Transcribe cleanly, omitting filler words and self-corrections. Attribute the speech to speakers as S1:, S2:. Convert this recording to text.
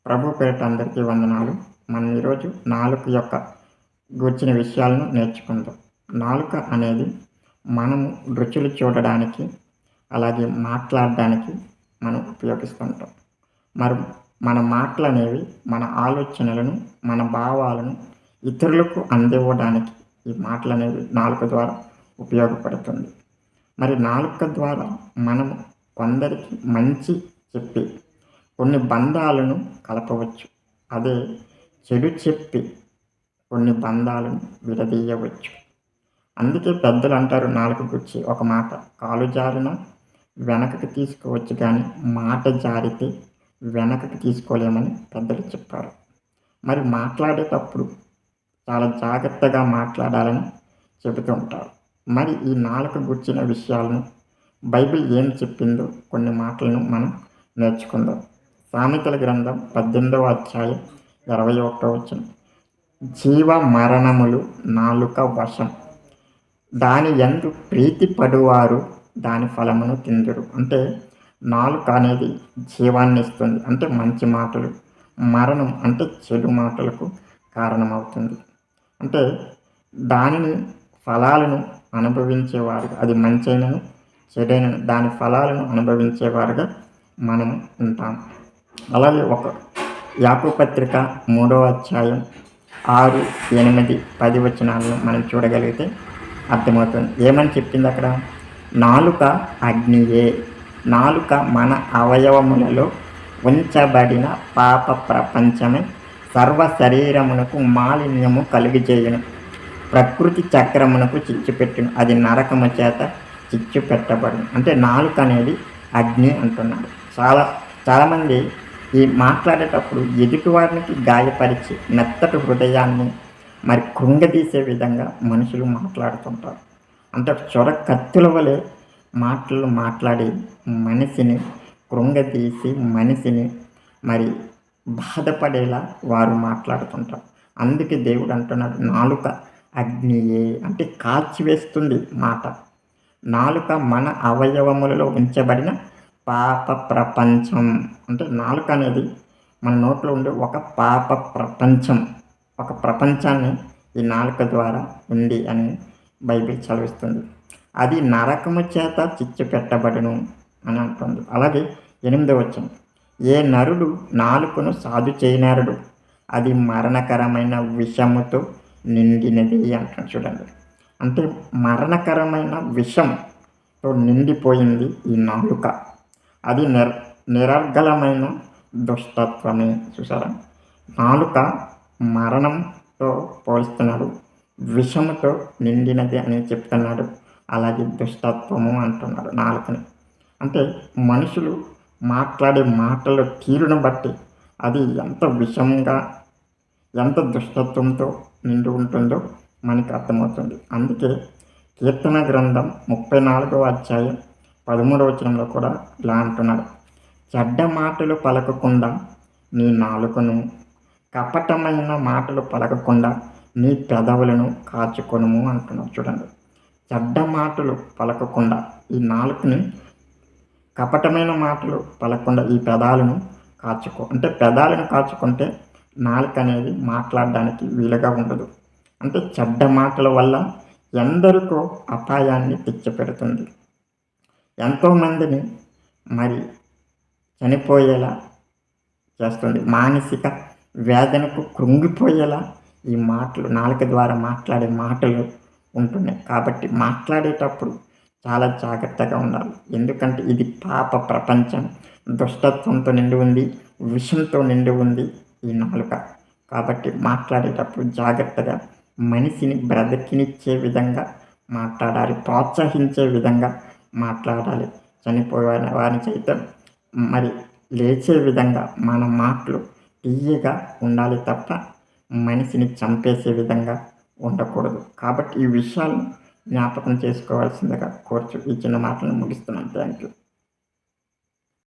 S1: ప్రభు పేరిట అందరికీ వందనాలు. మనం ఈరోజు నాలుక యొక్క గూర్చిన విషయాలను నేర్చుకుందాం. నాలుక అనేది మనము రుచులు చూడడానికి, అలాగే మాట్లాడడానికి మనం ఉపయోగిస్తుంటాం. మరి మన మాటలనేవి మన ఆలోచనలను, మన భావాలను ఇతరులకు అందివ్వడానికి ఈ మాటలనేవి నాలుక ద్వారా ఉపయోగపడుతుంది. మరి నాలుక ద్వారా మనము కొందరికి మంచి చెప్పి కొన్ని బంధాలను కలపవచ్చు. అదే చెడు చెప్పి కొన్ని బంధాలను విడదీయవచ్చు. అందుకే పెద్దలు అంటారు నాలుక గుచ్చి ఒక మాట, కాలు జారిన వెనకకి తీసుకోవచ్చు కానీ మాట జారితే వెనకకి తీసుకోలేమని పెద్దలు చెప్పారు. మరి మాట్లాడేటప్పుడు చాలా జాగ్రత్తగా మాట్లాడాలని చెబుతూ ఉంటారు. మరి ఈ నాలుక గుచ్చిన విషయాలను బైబిల్ ఏం చెప్పిందో కొన్ని మాటలను మనం నేర్చుకుందాం. సామెతల గ్రంథం 18వ అధ్యాయం 21వ వచనం, జీవ మరణములు నాలుక వశం, దాని యందు ప్రీతి పడువారు దాని ఫలమును తిందురు. అంటే నాలుక అనేది జీవాన్ని ఇస్తుంది, అంటే మంచి మాటలు. మరణం అంటే చెడు మాటలకు కారణమవుతుంది. అంటే దానిని ఫలాలను అనుభవించేవారు, అది మంచైనను చెడైనను దాని ఫలాలను అనుభవించేవారుగా మనం ఉంటాం. అలాగే ఒక యాకోబు పత్రిక 3వ అధ్యాయం 6, 8, 10 వచనాలను మనం చూడగలిగితే అర్థమవుతుంది. ఏమని చెప్పింది అక్కడ? నాలుక అగ్నియే, నాలుక మన అవయవములలో ఉంచబడిన పాప ప్రపంచమే, సర్వ శరీరమునకు మాలిన్యము కలుగజేయును, ప్రకృతి చక్రమునకు చిచ్చు పెట్టును, అది నరకము చేత చిచ్చు పెట్టబడును. అంటే నాలుక అనేది అగ్ని అంటున్నాడు. చాలామంది ఈ మాట్లాడేటప్పుడు ఎదుటివారికి గాయపరిచి మెత్తటి హృదయాన్ని మరి కృంగదీసే విధంగా మనుషులు మాట్లాడుతుంటారు. అంటే చొర కత్తుల వలె మాటలు మాట్లాడి మనిషిని కృంగదీసి మనిషిని మరి బాధపడేలా వారు మాట్లాడుతుంటారు. అందుకే దేవుడు అంటున్నాడు నాలుక అగ్నియే, అంటే కాల్చివేస్తుంది మాట. నాలుక మన అవయవములలో ఉంచబడిన పాప ప్రపంచం. అంటే నాలుక అనేది మన నోట్లో ఉండే ఒక పాప ప్రపంచం, ఒక ప్రపంచాన్ని ఈ నాలుక ద్వారా ఉంది అని బైబిల్ చదివిస్తుంది. అది నరకము చేత చిచ్చు పెట్టబడును అని అంటుంది. అలాగే 8వ వచనం, ఏ నరుడు నాలుకను సాధు చేయనేరడు, అది మరణకరమైన విషముతో నిండినది అంటున్నాడు. చూడండి, అంటే మరణకరమైన విషంతో నిండిపోయింది ఈ నాలుక. అది నిరర్గళమైన దుష్టత్వమే. చూసారా, నాలుక మరణంతో పోలుస్తున్నాడు, విషముతో నిండినది అని చెప్తున్నాడు. అలాగే దుష్టత్వము అంటున్నాడు నాలుకని. అంటే మనుషులు మాట్లాడే మాటల తీరును బట్టి అది ఎంత విషంగా, ఎంత దుష్టత్వంతో నిండి ఉంటుందో మనకి అర్థమవుతుంది. అందుకే కీర్తన గ్రంథం 34వ అధ్యాయం 13వ వచనంలో కూడా ఇలా అంటున్నాడు, చెడ్డ మాటలు పలకకుండా నీ నాలుకను, కపటమైన మాటలు పలకకుండా నీ పెదవులను కాచుకొనుము అంటున్నాడు. చూడండి, చెడ్డ మాటలు పలకకుండా ఈ నాలుకని, కపటమైన మాటలు పలకకుండా ఈ పెదాలను కాచుకో. అంటే పెదాలను కాచుకుంటే నాలుక అనేది మాట్లాడడానికి వీలుగా ఉండదు. అంటే చెడ్డ మాటల వల్ల ఎందరికో అపాయాన్ని తెచ్చిపెడుతుంది, ఎంతోమందిని మరి చనిపోయేలా చేస్తుంది, మానసిక వేదనకు కృంగిపోయేలా ఈ మాటలు, నాలుక ద్వారా మాట్లాడే మాటలు ఉంటున్నాయి. కాబట్టి మాట్లాడేటప్పుడు చాలా జాగ్రత్తగా ఉండాలి. ఎందుకంటే ఇది పాప ప్రపంచం, దుష్టత్వంతో నిండి ఉంది, విషంతో నిండి ఉంది ఈ నాలుక. కాబట్టి మాట్లాడేటప్పుడు జాగ్రత్తగా మనిషిని బ్రతికినిచ్చే విధంగా మాట్లాడాలి, ప్రోత్సహించే విధంగా మాట్లాడాలి. చనిపోయిన వారిని సైతం మరి లేచే విధంగా మన మాటలు తీయగా ఉండాలి తప్ప మనిషిని చంపేసే విధంగా ఉండకూడదు. కాబట్టి ఈ విషయాలను జ్ఞాపకం చేసుకోవాల్సిందిగా కోర్చు ఈ చిన్న మాటలను ముగిస్తున్నాను. Thank you.